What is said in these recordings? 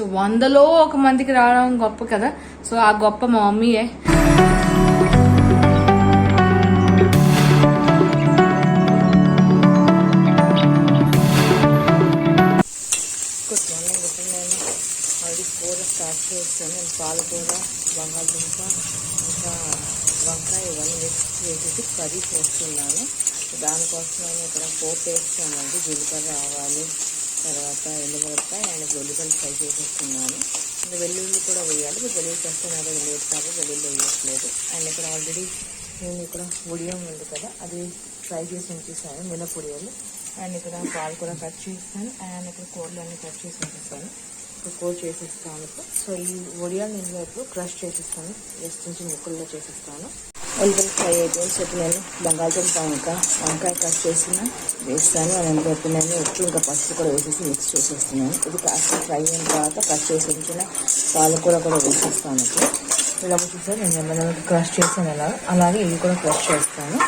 So 100లో 1 మందికి రావడం గొప్ప కదా. సో ఆ గొప్ప మా మమ్మీయే. Good morning. ఇప్పుడు నేను అది కూర స్టార్ట్ చేస్తాను. నేను పాలకూర, బంగాళదుంప, ఇంకా వంకాయ ఇవన్నీ మిక్స్ చేసేసి కర్రీ చేస్తున్నాను. దానికోసం నేను ఇక్కడ పోపు వేస్తానండి. జీలకర్ర, ఆవాలు, తర్వాత ఎండుమిరపకాయ అండ్ వెల్లుల్లి ఫ్రై చేసేస్తున్నాను. ఇంకా వెల్లుల్లి కూడా వేయాలి. ఇప్పుడు వెల్లుల్లి చేస్తాను, అదే లేదు కాబట్టి వెల్లుల్లి వేయట్లేదు. అండ్ ఇక్కడ ఆల్రెడీ నేను ఇక్కడ ఉడియం ఉంది కదా, అది ఫ్రై చేసి ఉంచేసాను, మినపొడియాలు. అండ్ ఇక్కడ పాలు కూడా కట్ చేస్తాను. అండ్ ఇక్కడ కూరలన్నీ కట్ చేసి ఉంచేస్తాను. ఇప్పుడు కూర చేసేస్తాను. సో ఈ వడియాలు నేను ఇప్పుడు క్రష్ చేసేస్తాను, జస్ట్ కొంచెం ముక్కల్లో చేసేస్తాను. ఉల్లిపాయ ఫ్రై అయిపోయింది. సో నేను బంగాళదుంప ఇంకా వంకాయ కట్ చేసిన వేస్తాను. అని ఇప్పుడు నేను ఉప్పు ఇంకా పసుపు కూడా వేసేసి మిక్స్ చేసేస్తున్నాను. ఇది కాస్త ఫ్రై అయిన తర్వాత కట్ చేసి ఉంచిన పాలకూర కూడా వేసేస్తాను. ఇలా చూసారు నేను క్రష్ చేసాను. అలాగే ఇవి కూడా క్రష్ చేస్తాను.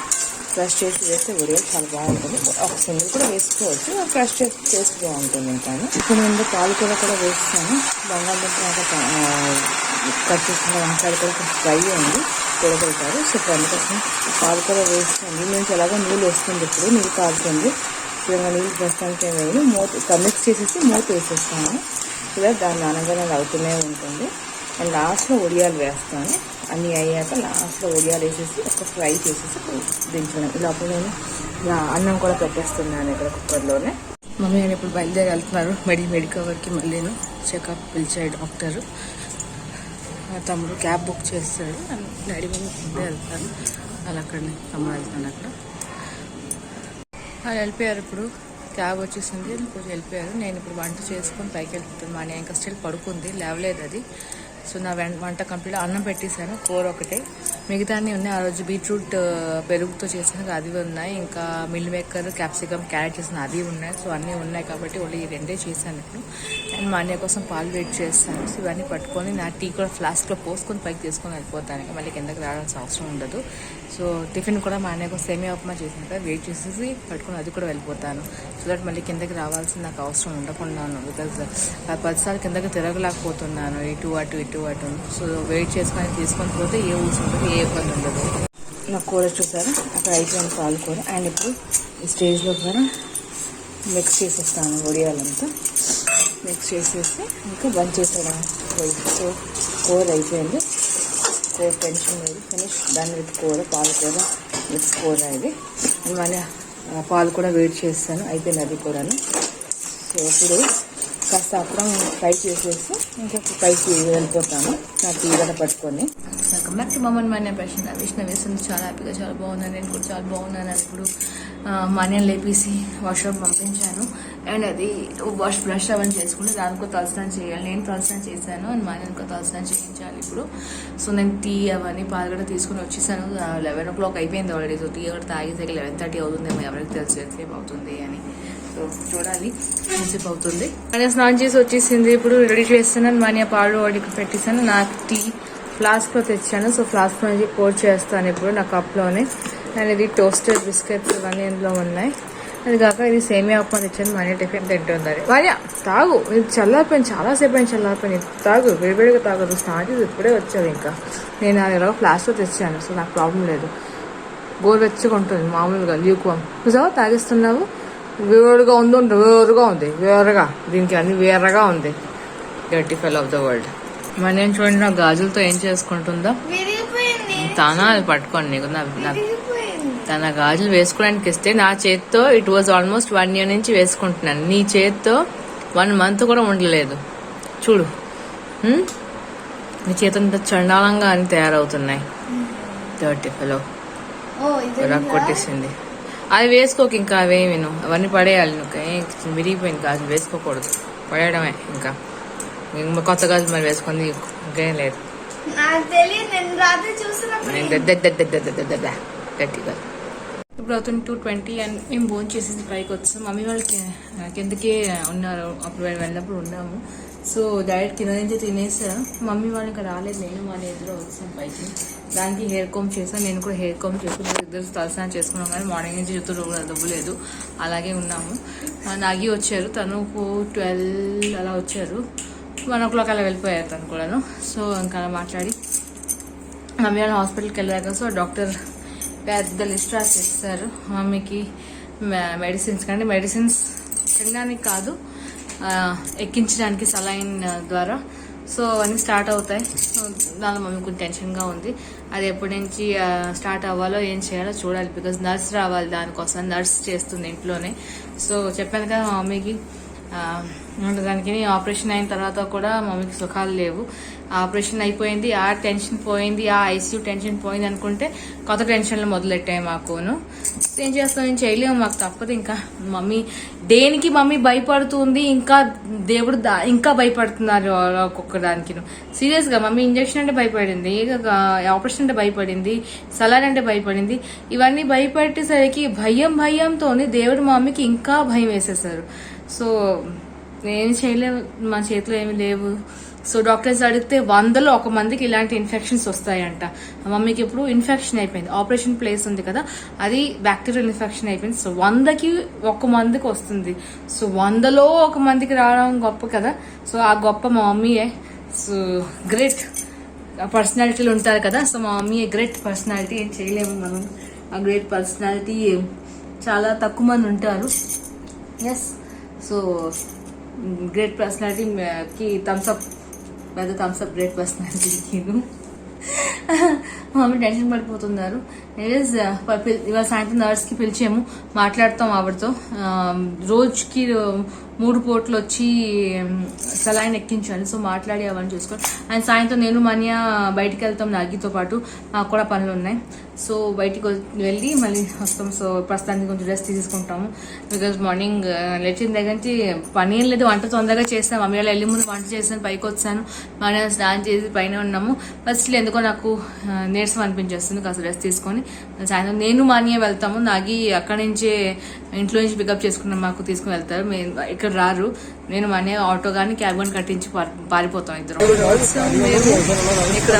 క్రష్ చేసి వేస్తే వడియాలు చాలా బాగుంటుంది. ఒక సింగిల్ కూడా వేసుకోవచ్చు, క్రష్ చేసి టేస్ట్ బాగుంటుంది. ఇంకా ఇప్పుడు నేను పాలకూర కూడా వేస్తాను. బంగాళదుంప కట్ చేసిన వంకాయలు కూడా కొంచెం ఫ్రై అయింది, కూడగలుగుతారు. సో అందుకోసం పాలకూర వేస్తుంది. నేను ఎలాగో నీళ్ళు వేస్తుంది. ఇప్పుడు నీళ్ళు కాలుతుంది. ఇప్పుడు నీళ్ళు ప్రస్తుతానికి ఏమైనా మిక్స్ చేసేసి మూత వేసేస్తాను. ఇలా దాన్ని అనగానే అవుతూనే ఉంటుంది. అండ్ లాస్ట్లో వడియాలు వేస్తాను. అన్నీ అయ్యాక లాస్ట్లో వడియాలు వేసేసి ఒక ఫ్రై చేసేసి దించడం. ఇలా అప్పుడు నేను అన్నం కూడా పెట్టేస్తున్నాను ఇక్కడ కుక్కర్లోనే. మమ్మీ నేను ఇప్పుడు బయలుదేరి వెళ్తున్నారు మెడికవర్కి. మళ్ళీ చెకప్ పిలిచాడు డాక్టరు. తమ్ముడు క్యాబ్ బుక్ చేస్తాడు. డాడీ మమ్మీ ముందే వెళ్తారు. అలా అక్కడనే తమ్ముడు వెళ్తాను. అక్కడ వాళ్ళు వెళ్ళిపోయారు. ఇప్పుడు క్యాబ్ వచ్చేసింది, ఇప్పుడు వెళ్ళిపోయారు. నేను ఇప్పుడు వంట చేసుకొని పైకి వెళ్తున్నాను. మా నేను ఇంకా స్టిల్ పడుకుంది, లేవలేదు అది. సో నా వంట కంప్లీట్ అన్నం పెట్టేశాను. కూర ఒకటే, మిగతా అన్నీ ఉన్నాయి. ఆ రోజు బీట్రూట్ పెరుగుతో చేసిన అది ఉన్నాయి. ఇంకా మిల్ మేకర్, క్యాప్సికమ్, క్యారెట్ చేసిన అది ఉన్నాయి. సో అన్నీ ఉన్నాయి కాబట్టి ఓన్లీ ఈ రెండే చేశాను ఇప్పుడు. అండ్ మా అన్నయ్య కోసం పాలు వెయిట్ చేస్తాను. సో ఇవన్నీ పట్టుకొని నా టీ కూడా ఫ్లాస్క్లో పోసుకొని పైకి తీసుకొని వెళ్ళిపోతాను. ఇంకా మళ్ళీ కిందకి రావాల్సిన అవసరం ఉండదు. సో టిఫిన్ కూడా మా అన్నయ్య కోసం సేమియా ఉప్మా చేసిన కదా, వెయిట్ చేసేసి పట్టుకొని అది కూడా వెళ్ళిపోతాను. సో దట్ మళ్ళీ కిందకి రావాల్సిన నాకు అవసరం ఉండకుండాను. బికాజ్ 10 సార్లు కిందకి తిరగలేకపోతున్నాను, ఇటు అటు. సో వెయిట్ చేసుకొని తీసుకొని పోతే ఏ ఊసి ఉండదు, ఏ ఇబ్బంది ఉండదు. నా కూర చూసారా అక్కడ అయిపోయిన పాలకూర. అండ్ ఇప్పుడు ఈ స్టేజ్లో కూడా మిక్స్ చేసేస్తాను. వడియాలంతా మిక్స్ చేసేసి ఇంకా బంద్ చేసేయడం. సో కూర అయిపోయింది. కూర టెన్షన్ లేదు, ఫినిష్ దాని విత్ కూర, పాలకూర మిక్స్ కూర ఇది. మళ్ళీ పాలు కూడా వేడి చేస్తాను, అయిపోయింది అది కూరను. సో ఇప్పుడు కాస్త అప్పుడు ఫ్రై చేసేసి ఇంకా పైకి వెళ్ళిపోతాను నా టీ కూడా పట్టుకొని. వెల్కమ్ బ్యాక్ టు మమ్మల్ని మా అన్నయ్య పేషెంట్ విష్ణు వేస్తుంది. చాలా హ్యాపీగా, చాలా బాగున్నాను. నేను కూడా చాలా బాగున్నాను. ఇప్పుడు మా అన్నయ్యని లేపేసి వాష్రూమ్ పంపించాను. అండ్ అది బ్రష్ అవన్నీ చేసుకుంటే దానికో తలస్నానం చేయాలి. నేను తలస్నానం చేశాను అండ్ మా అన్నయ్యకో తలస్నానం చేయించాలి ఇప్పుడు. సో నేను టీ అవన్నీ పాలు కూడా తీసుకుని వచ్చేసాను. 11 o'clock అయిపోయింది ఆల్రెడీ. సో టీ కూడా తాగేసరికి 11:30 అవుతుందేమో, ఎవరికి తెలుసు ఎంతసేపు అవుతుంది అని. సో చూడాలి ఎంతసేపు అవుతుంది. మన స్నానం చేసి వచ్చేసింది. ఇప్పుడు రెడీ చేస్తున్నాను. మన పాలు వాడికి పెట్టేసాను. నాకు టీ ఫ్లాస్క్లో తెచ్చాను. సో ఫ్లాస్క్లో నుంచి పోర్ చేస్తాను ఇప్పుడు నా కప్లోనే. నేను ఇది టోస్టెడ్ బిస్కెట్స్ ఇవన్నీ ఇందులో ఉన్నాయి. అది కాక ఇది సేమియా ఉప్మా తెచ్చాను. మన టిఫిన్ తింటుంది అది. భార్య తాగు, ఇది చల్లారిపోయింది, చాలాసేపు అయింది చల్లారిపోయింది. తాగు, వేడివేడిగా తాగదు. స్నానం చేసి ఇప్పుడే వచ్చావు. ఇంకా నేను అది ఎలాగో ఫ్లాస్క్లో తెచ్చాను. సో నాకు ప్రాబ్లం లేదు, గోరువెచ్చగా ఉంటుంది మామూలుగా. ల్యూక్వామ్ చూసావా తాగిస్తున్నావు. వేరుగా ఉంది, వేరుగా ఉంది, వేరగా. దీనికి అన్ని వేరగా ఉంది. Dirty fell of the world. మరి నేను చూడండి నా గాజులతో ఏం చేసుకుంటుందో. తన అది పట్టుకోండి నీకు. తన గాజులు వేసుకోవడానికి ఇస్తే నా చేతితో ఇట్ వాజ్ ఆల్మోస్ట్ 1 year నుంచి వేసుకుంటున్నాను. నీ చేతితో 1 month కూడా ఉండలేదు చూడు. నీ చేతులంతా చండాలంగా అని తయారవుతున్నాయి. డర్టీ ఫెలో కొట్టేసింది. అది వేసుకోక ఇంకా అవేమి అవన్నీ పడేయాలి. నువ్వు విరిగిపోయింది గాజులు వేసుకోకూడదు, పడేయడమే. ఇంకా కొత్త గాజులు మరి వేసుకుంది ఇంకేం లేదు. ఇప్పుడు అవుతుంది 2:20 అండ్ మేము భోజనం చేసేసి పైకి వచ్చాం. మమ్మీ వాళ్ళకి కిందకి ఉన్నారు, అప్పుడు వెళ్ళినప్పుడు ఉన్నాము. సో డైరెక్ట్ కింద నుంచి తినేసాను. మమ్మీ వాళ్ళు ఇంకా రాలేదు, నేను వాళ్ళ ఎదురు వచ్చాను పైకి. దానికి హెయిర్ కోమ్ చేశాను, నేను కూడా హెయిర్ కోమ్ చేసుకుని ఇద్దరు తలస్నానం చేసుకున్నాం. కానీ మార్నింగ్ నుంచి జుట్టు దువ్వలేదు, అలాగే ఉన్నాము. నాగి వచ్చారు, తను 12 అలా వచ్చారు. 1 o'clock అలా వెళ్ళిపోయారు తను కూడాను. సో ఇంకా అలా మాట్లాడి మమ్మీ వాళ్ళ హాస్పిటల్కి వెళ్ళాక సో డాక్టర్ పెద్ద లిస్ట్ రాసి ఇస్తారు మమ్మీకి మెడిసిన్స్. కానీ మెడిసిన్స్ తినడానికి కాదు, ఎక్కించడానికి సలైన్ ద్వారా. సో అవన్నీ స్టార్ట్ అవుతాయి. సో దానిలో మమ్మీ కొంచెం టెన్షన్గా ఉంది. అది ఎప్పటి నుంచి స్టార్ట్ అవ్వాలో ఏం చేయాలో చూడాలి. బికాజ్ నర్స్ రావాలి దానికోసం, నర్స్ చేస్తుంది ఇంట్లోనే. సో చెప్పాను కదా మా మమ్మీకి దానికి ఆపరేషన్ అయిన తర్వాత కూడా మమ్మీకి సుఖాలు లేవు. ఆపరేషన్ అయిపోయింది, ఆ టెన్షన్ పోయింది, ఆ ఐసీయూ టెన్షన్ పోయింది అనుకుంటే కొత్త టెన్షన్లు మొదలెట్టాయి మాకును. ఏం చేస్తాం, ఏం చేయలేము, మాకు తప్పదు. ఇంకా మమ్మీ దేనికి మమ్మీ భయపడుతుంది, ఇంకా దేవుడు ఇంకా భయపడుతున్నారు ఒక్కొక్క దానికి. సీరియస్గా మమ్మీ ఇంజక్షన్ అంటే భయపడింది, ఆపరేషన్ అంటే భయపడింది, సలాన్ అంటే భయపడింది. ఇవన్నీ భయపెట్టేసరికి భయంతో దేవుడు మమ్మీకి ఇంకా భయం వేసేసారు. సో ఏమి చేయలేము, మా చేతిలో ఏమి లేవు. సో డాక్టర్స్ అడిగితే 100లో 1 మందికి ఇలాంటి ఇన్ఫెక్షన్స్ వస్తాయంట. మమ్మీకి ఇప్పుడు ఇన్ఫెక్షన్ అయిపోయింది, ఆపరేషన్ ప్లేస్ ఉంది కదా, అది బ్యాక్టీరియల్ ఇన్ఫెక్షన్ అయిపోయింది. సో 100కి 1 మందికి వస్తుంది. సో 100లో 1 మందికి రావడం గొప్ప కదా. సో ఆ గొప్ప మా మమ్మీయే. సో గ్రేట్ పర్సనాలిటీలు ఉంటారు కదా. సో మా మమ్మీయే గ్రేట్ పర్సనాలిటీ, ఏం చేయలేము మనం. ఆ గ్రేట్ పర్సనాలిటీ చాలా తక్కువ మంది ఉంటారు. ఎస్, సో గ్రేట్ పర్సనాలిటీకి థమ్స్అప్, పెద్ద థమ్స్అప్ గ్రేట్ పర్సనాలిటీకి. మమ్మీ టెన్షన్ పడిపోతున్నారు. ఇవాళ సాయంత్రం నర్స్కి పిలిచాము, మాట్లాడతాం ఆవిడతో. రోజుకి 3 పూటలు వచ్చి సలైన్ ఎక్కించాలి. సో మాట్లాడి అవన్నీ చూసుకోండి. అండ్ సాయంత్రం నేను మనియా బయటికి వెళ్తాం నాగితో పాటు, మాకు కూడా పనులు ఉన్నాయి. సో బయటికి వెళ్ళి మళ్ళీ వస్తాం. సో ప్రస్తుతానికి కొంచెం రెస్ట్ తీసుకుంటాము. బికాజ్ మార్నింగ్ లేచిన దగ్గర నుంచి పని ఏం లేదు, వంట తొందరగా చేస్తాను. మమ్మీ వాళ్ళు వెళ్ళి ముందు వంట చేస్తాను, పైకి వచ్చాను, మన స్నానం చేసి పైన ఉన్నాము. ఫస్ట్ ఎందుకో నాకు నీరసం అనిపించేస్తుంది, కాస్త రెస్ట్ తీసుకొని సాయంత్రం నేను మానియా వెళ్తాము. నాగి అక్కడి నుంచే ఇంట్లో నుంచి పికప్ చేసుకున్నాం, మాకు తీసుకుని వెళ్తారు. ఇక్కడ రారు, నేను మానియా ఆటో కానీ క్యాబ్ కానీ కట్టించి పారిపోతాం ఇద్దరు. మేము ఇక్కడ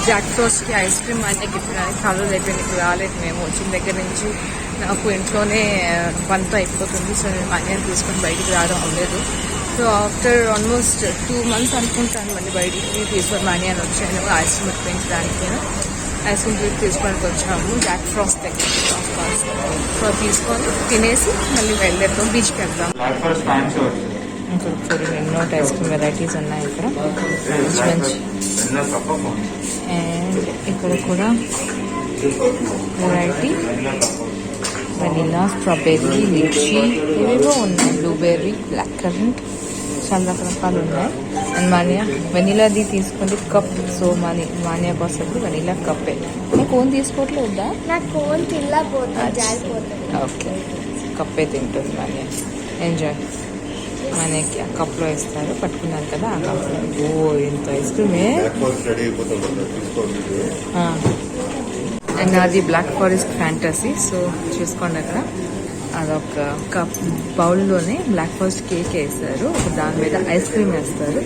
జాక్ ఫ్రోస్ట్కి ఐస్ క్రీమ్ మానియాకి ఇప్పడానికి చాలా రోజులు అయిపోయింది, ఇక్కడ రాలేదు. మేము వచ్చిన దగ్గర నుంచి నాకు ఇంట్లోనే పనితో అయిపోతుంది. సో నేను మానియాని తీసుకొని బయటికి రావడం అవ్వలేదు. సో ఆఫ్టర్ ఆల్మోస్ట్ 2 months అనుకుంటాను మళ్ళీ బయటికి తీసుకొని మానియాని వచ్చాను ఐస్ క్రీమ్ పెంచడానికి. ఐస్ క్రీమ్ తీసుకోవడానికి వచ్చాము జాక్ ఫ్రాస్ట్ దగ్గర. సో తీసుకొని తినేసి మళ్ళీ వెళ్ళేద్దాం, బీచ్కి వెళ్దాం. ఇంకా చూడండి ఎన్నో ఐస్ క్రీమ్ వెరైటీస్ ఉన్నాయి ఇక్కడ, మంచి. అండ్ ఇక్కడ కూడా వెరైటీ వెనిలా, స్ట్రాబెర్రీ, లిచీ, ఏవేవో ఉన్నాయి, బ్లూబెర్రీ, బ్లాక్ కరెంట్, చాలా రకరకాలు ఉన్నాయి. అండ్ మానియా వెనిలాది తీసుకోండి కప్. సో మానియా కోసం వెనిలా కప్పే. నాకు కోన్ తీసుకోవట్లేదా? నాకు కోన్ తినలేకపోతుంది. ఓకే, కప్పే తింటుంది మానియా. ఎంజాయ్. మనకి ఆ కప్లో ఇస్తారు, పట్టుకున్నాను కదా ఆ కప్లో. ఓ ఇంత ఐస్ క్రీమే. అండ్ అది బ్లాక్ ఫారెస్ట్ ఫ్యాంటసీ. సో చూసుకోండి అక్కడ అదొక కప్ బౌల్లోనే బ్లాక్ ఫారెస్ట్ కేక్ వేస్తారు, దాని మీద ఐస్ క్రీమ్ వేస్తారు.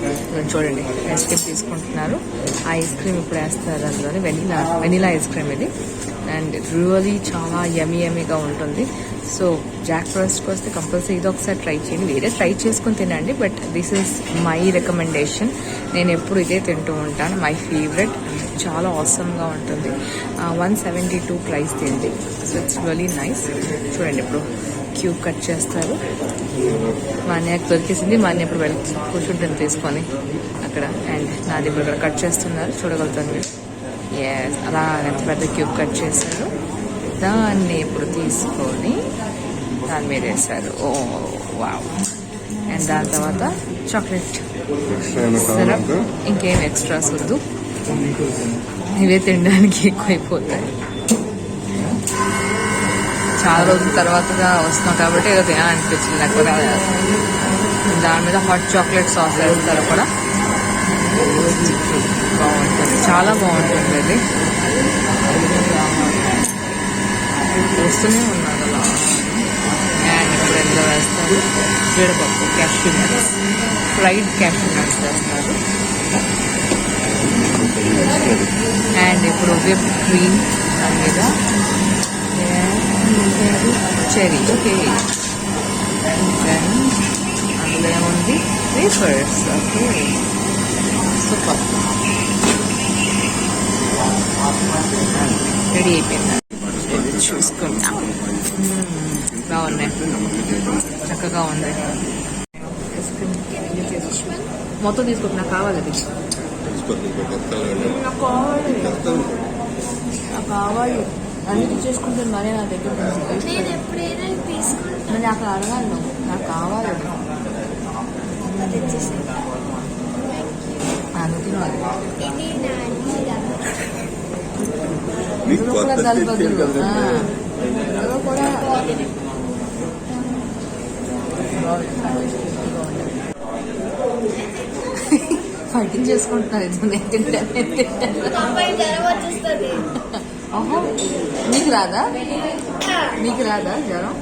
చూడండి ఐస్ క్రీమ్ తీసుకుంటున్నారు, ఆ ఐస్ క్రీమ్ ఇప్పుడు వేస్తారు అందులోనే. వెనిలా ఐస్ క్రీమ్ ఇది. అండ్ రియలీ చాలా యమీగా ఉంటుంది. సో జాక్ ఫ్రాస్ట్కి వస్తే కంపల్సరీ ఇది ఒకసారి ట్రై చేయండి. వేరే ట్రై చేసుకుని తినండి, but this is my recommendation. నేను ఎప్పుడు ఇదే తింటూ ఉంటాను, మై ఫేవరెట్. చాలా ఆసమ్గా ఉంటుంది. 172 ప్రైస్ తింది. So it's really nice. చూడండి ఇప్పుడు క్యూబ్ కట్ చేస్తారు. మాన్యాకి దొరికేసింది, మాన్య ఇప్పుడు వెళ్ళి కూర్చుంటుంది తీసుకొని అక్కడ. అండ్ నాది ఇప్పుడు ఇక్కడ కట్ చేస్తున్నారు, చూడగలుగుతాను మీరు. అలా ఎంత పెద్ద క్యూబ్ కట్ చేశారు, దాన్ని ఇప్పుడు తీసుకొని దాని మీద వేశారు. ఓ వావ్. అండ్ దాని తర్వాత చాక్లెట్ సిరప్, ఇంకేం ఎక్స్ట్రాస్ వద్దు, ఇవే తినడానికి ఎక్కువైపోతాయి. చాలా రోజుల తర్వాతగా వస్తున్నాం కాబట్టి ఏదో తినాలనిపించింది నాకు కూడా. దాని మీద హాట్ చాక్లెట్ సాస్ వేస్తారు కూడా, బాగుంటుంది, చాలా బాగుంటుంది. అది వస్తూనే ఉన్నారు అలా. అండ్ ఇప్పుడు ఎందులో వేస్తారు, జీడిపప్పు, cashew nuts, fried cashew nuts వేస్తారు. అండ్ ఇప్పుడు విప్ క్రీమ్ దాని మీద, చెరీ. ఓకే, దెన్ అందులో అందులో ఉంది వేఫర్స్. ఓకే, సూపర్, రెడీ అయిపోయింది. చూసుకుంటాం. బాగున్నాయి, చక్కగా ఉంది. మొత్తం తీసుకుంటా, నాకు కావాలి అది, నాకు కావాలి అన్ని చేసుకుంటాను. మరీ నా దగ్గర నేను ఎప్పుడైనా తీసుకుంటాను. మరి అక్కడ అడగాలి నువ్వు, నాకు కావాలి అది. నువ్వు తినాలి. కూడా కలపదు కూడా ఫైటింగ్ చేసుకుంటున్నారు ఇది. నేను వచ్చేస్తుంది. ఓహో, నీకు రాదా? నీకు రాదా జ్వరం?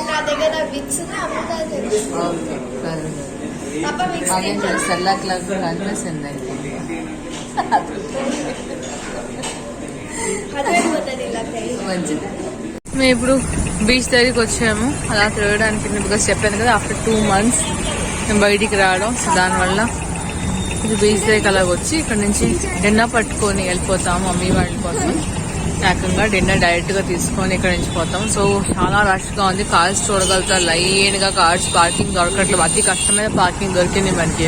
నా దగ్గర విక్స్ ఓకే, అదేం తెలుసు సెల్లాక్ లాగా అనిపిస్తుంది అయితే. మంచిది. మేము ఇప్పుడు బీచ్ దగ్గరికి వచ్చాము అలా తిరగడానికి. బికాస్ చెప్పాను కదా, ఆఫ్టర్ 2 months మేము బయటికి రావడం. సో దానివల్ల ఇది బీచ్ దగ్గరికి అలాగ వచ్చి ఇక్కడ నుంచి డిన్నర్ పట్టుకొని వెళ్ళిపోతాము. మమ్మీ వాళ్ళ కోసం ఏకంగా డిన్నర్ డైరెక్ట్గా తీసుకొని ఇక్కడ నుంచి పోతాం. సో చాలా రష్గా ఉంది, కార్స్ చూడగలుగుతారు లైన్గా. కార్స్ పార్కింగ్ దొరకట్లేదు, అతి కష్టమైన పార్కింగ్ దొరికింది మనకి.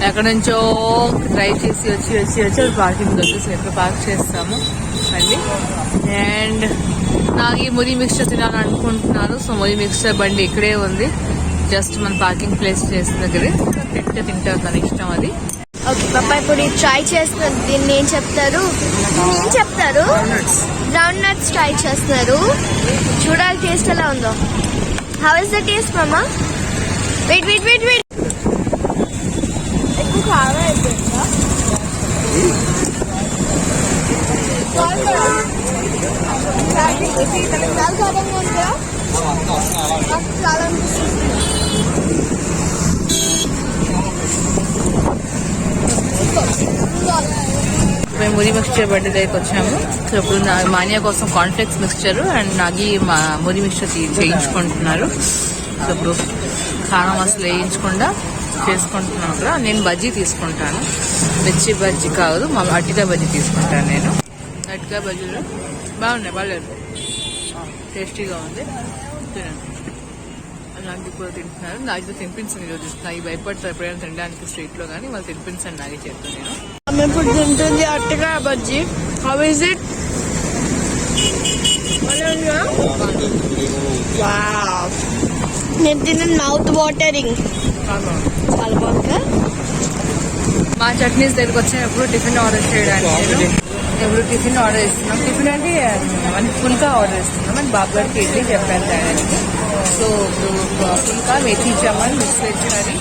ఎక్కడి నుంచో ట్రై చేసి వచ్చి పార్కింగ్ దొరికింది. ఎక్కడ పార్క్ చేస్తాము అండి. అండ్ నాకు ఈ మురి మిక్స్చర్ తినాలనుకుంటున్నాను. సో మురి మిక్స్చర్ బండి ఇక్కడే ఉంది, జస్ట్ మన పార్కింగ్ ప్లేస్ చేసిన దగ్గరే. తింటారు, తన ఇష్టం అది. ఓకే పాప, ఇప్పుడు ట్రై చేస్తున్నారు. దీన్ని ఏం చెప్తారు? గ్రౌండ్ నట్స్ ట్రై చేస్తున్నారు. చూడాలి టేస్ట్ ఎలా ఉందో. హౌ ఇస్ ద టేస్ట్ మామా? వెయిట్ ఎక్కువ కారం అయిపోయిందా? చాలా అనిపిస్తుంది. మేము మురి మిక్స్చర్ బండి దగ్గరికి వచ్చాము. సో ఇప్పుడు మాన్యా కోసం కాన్ఫ్లెక్స్ మిక్స్చర్ అండ్ నాగి మురి మిక్స్చర్ చేయించుకుంటున్నారు. సో ఇప్పుడు కారం అసలు వేయించకుండా చేసుకుంటున్నాను కూడా. నేను బజ్జీ తీసుకుంటాను, మిర్చి బజ్జీ కాదు, మా అట్టికాయ బజ్జీ తీసుకుంటాను. నేను అట్టికాయ బజ్జీలు బాగున్నాయి, బాగాలేదు, టేస్టీగా ఉంది. తినండి. అలాంటి కూడా తింటున్నారు. నాకు తినిపించండి ఈరోజు. నాకు భయపడతారు ఎప్పుడైనా తినడానికి స్ట్రీట్లో, కానీ వాళ్ళు తినిపించండి నాకే చేస్తాను నేను. ఇప్పుడు తింటుంది అట్టగా బజ్జీ. How is it? నేను తిన్న మౌత్ వాటరింగ్, చాలా బాగుంది. మా చట్నీస్ దగ్గరికి వచ్చినప్పుడు టిఫిన్ ఆర్డర్ చేయడానికి ఎప్పుడు టిఫిన్ ఆర్డర్ ఇస్తున్నాం. టిఫిన్ అంటే మనకి ఫుల్గా ఆర్డర్ ఇస్తున్నాం. అని బాబు గారికి ఇడ్లీ చెప్పాను తేడానికి. సో ఇప్పుడు ఫుల్గా మెథీ ఇచ్చామని mix veg curry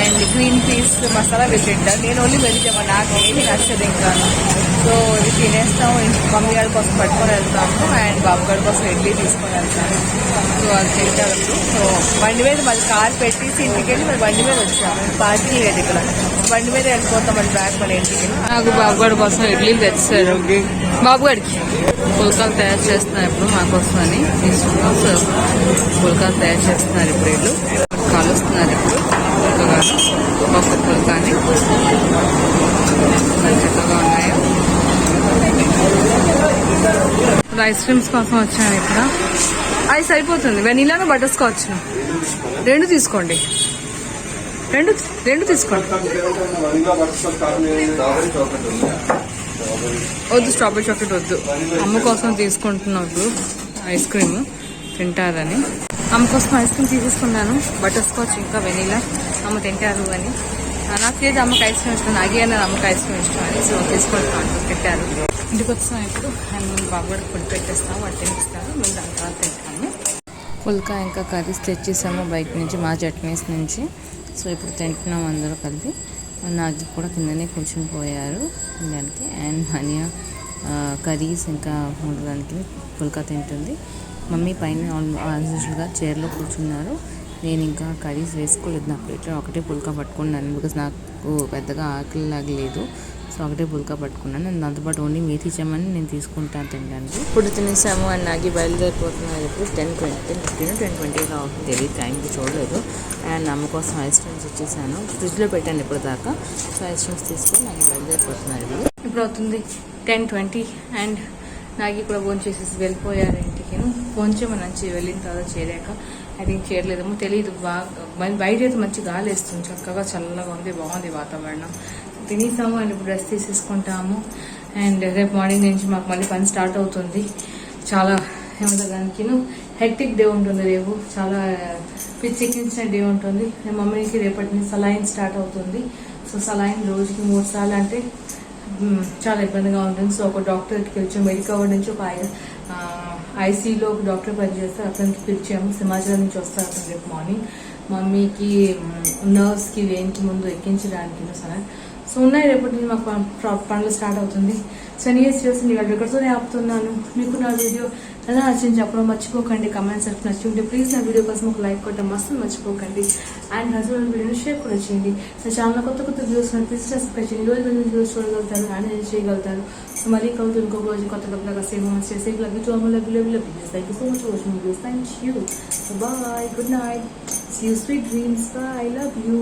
and green peas masala veg తింటాను. నేను ఓన్లీ వెజ్ ఇచ్చాము, నాకు ఏమి నచ్చదు ఇంకా. సో ఇది తినేస్తాము, మమ్మీ గారి కోసం పట్టుకొని వెళ్తాము అండ్ బాబు గారి కోసం ఇడ్లీ తీసుకొని వెళ్తాను. సో అది తింటారు. సో బండి మీద మళ్ళీ కార్ పెట్టేసి ఇంటికి వెళ్ళి మళ్ళీ బండి మీద వచ్చాము. పార్కింగ్ లేదు ఇక్కడ, బండి మీద వెళ్ళిపోతాం మళ్ళీ బ్యాక్ మన ఇంటికి. నాకు బాబు గారి కోసం ఇడ్లీలు తెచ్చారు. బాబు గారికి పుల్కాలు తయారు చేస్తున్నారు ఇప్పుడు మా కోసం అని తీసుకున్నాం. సో పుల్కాలు తయారు చేస్తున్నారు ఇప్పుడు, వీళ్ళు కలుస్తున్నారు ఇప్పుడు పుల్కగాను. ఒక్క పుల్కాని చక్కగా ఉన్నాయో. ఇప్పుడు ఐస్ క్రీమ్స్ కోసం వచ్చాను. ఇక్కడ అది సరిపోతుంది. వెనీలాను బటర్ స్కాచ్ రెండు తీసుకోండి, రెండు తీసుకోండి. వద్దు, స్ట్రాబెరీ చాక్లెట్ వద్దు. అమ్మ కోసం తీసుకుంటున్నాం ఇప్పుడు ఐస్ క్రీమ్, తింటారని. అమ్మ కోసం ఐస్ క్రీమ్ తీసేసుకున్నాను, బటర్ స్కాచ్ ఇంకా వెనీలా. అమ్మ తింటారు అని. నాకు లేదు అమ్మకి ఐస్ క్రీమ్ ఇష్టం, నాగే అన్నది అమ్మకి ఐస్ క్రీమ్ ఇష్టం అని. సో తీసుకుంటాను, తింటారు. ఇంటికి వచ్చాం ఇప్పుడు అండ్ మేము బాబు కూడా ఫుడ్ పెట్టేస్తాము, వాళ్ళు తినిపిస్తారు, మేము దాని తర్వాత తింటాము. పుల్కా ఇంకా కర్రీస్ తెచ్చేసాము బయట నుంచి, మా చట్నీస్ నుంచి. సో ఇప్పుడు తింటున్నాం అందరూ కలిపి. నాకు కూడా కిందనే కూర్చుని పోయారు తినడానికి. అండ్ హనియా కర్రీస్ ఇంకా ఉండడానికి పుల్కా తింటుంది. మమ్మీ పైన యాజ్ యూజువల్గా చైర్లో కూర్చున్నారు. నేను ఇంకా కర్రీస్ వేసుకోలేదు నా ప్లేట్లో, ఒకటే పుల్కా పట్టుకున్నాను. బికాస్ నాకు పెద్దగా ఆకలి లాగలేదు, సో ఒకటే పుల్కా పట్టుకున్నాను. నేను దాంతోపాటు ఓన్లీ మేథీ చెమ్మని నేను తీసుకుంటాను తినడానికి. ఇప్పుడు తినేసాము అండ్ నాకు బయలుదేరిపోతున్నారు. ఇప్పుడు 10:20, 10:20 అవుతుంది, తెలియదు టైంకి చూడలేదు. అండ్ అమ్మ కోసం ఐస్ క్రీమ్స్ ఇచ్చేసాను, ఫ్రిడ్జ్లో పెట్టాను ఇప్పుడు దాకా. సో ఐస్ క్రీమ్స్ తీసుకొని నాకు బయలుదేరిపోతున్నారు. ఇప్పుడు అవుతుంది 10:20 అండ్ నాకు కూడా ఫోన్ చేసేసి వెళ్ళిపోయారు ఇంటికి. ఫోన్ చేయమని వెళ్ళిన తర్వాత చేరాక ఐ థింక్ చేయలేదేమో తెలియదు. బాగా బయట అయితే మంచి గాలి వేస్తుంది, చక్కగా చల్లగా ఉంది, బాగుంది వాతావరణం. తినేసాము అండ్ ఇప్పుడు రెస్ట్ తీసేసుకుంటాము. అండ్ రేపు మార్నింగ్ నుంచి మాకు మళ్ళీ పని స్టార్ట్ అవుతుంది. చాలా ఏమంటారు దానికి హెక్టిక్ డే ఉంటుంది రేపు, చాలా పిచ్చెక్కించిన డే ఉంటుంది. నేను మమ్మీకి రేపటి నుంచి సలైన్ స్టార్ట్ అవుతుంది. సో సలైన్ రోజుకి 3 సార్లు అంటే చాలా ఇబ్బందిగా ఉంటుంది. సో ఒక డాక్టర్కి పిలిచాం, మెడికవర్ నుంచి ఒక ఐసీలో ఒక డాక్టర్ పనిచేస్తారు, అతనికి పిలిచాము. సింహాచలం నుంచి వస్తారు అతను రేపు మార్నింగ్. మమ్మీకి నర్వ్స్కి వేనికి ముందు ఎక్కించడానికి సలైన్. సో ఉన్నాయి, రేపటి నుంచి మాకు పనులు స్టార్ట్ అవుతుంది. సో నీస్ చేసి ఇవాళ ఇక్కడితోనే ఆపుతున్నాను. మీకు నా వీడియో ఎలా నచ్చింది చెప్పడం మర్చిపోకండి. కమెంట్స్ సెక్షన్ నచ్చి ఉంటే ప్లీజ్ నా వీడియో కోసం ఒక లైక్ కొట్టడం మస్తు మర్చిపోకండి. అండ్ హస్బెండ్ వీడియోని షేర్ కూడా చేయండి. సో ఛానల్ కొత్త వీడియోస్ ప్లీజ్ సబ్స్క్రైబ్ చేయండి. రోజు వీడియోస్ చూడగలుగుతారు అండ్ ఎంజాయ్ చేయగలుగుతారు. సో మళ్ళీ కలుగుతూ ఇంకొక రోజు కొత్త కొత్తగా సేమ్ సేఫ్ లవ్ యూ టు అమ్మ love you thank you so much for watching videos. Thank you, bye, good night, see you, sweet dreams, bye, love you.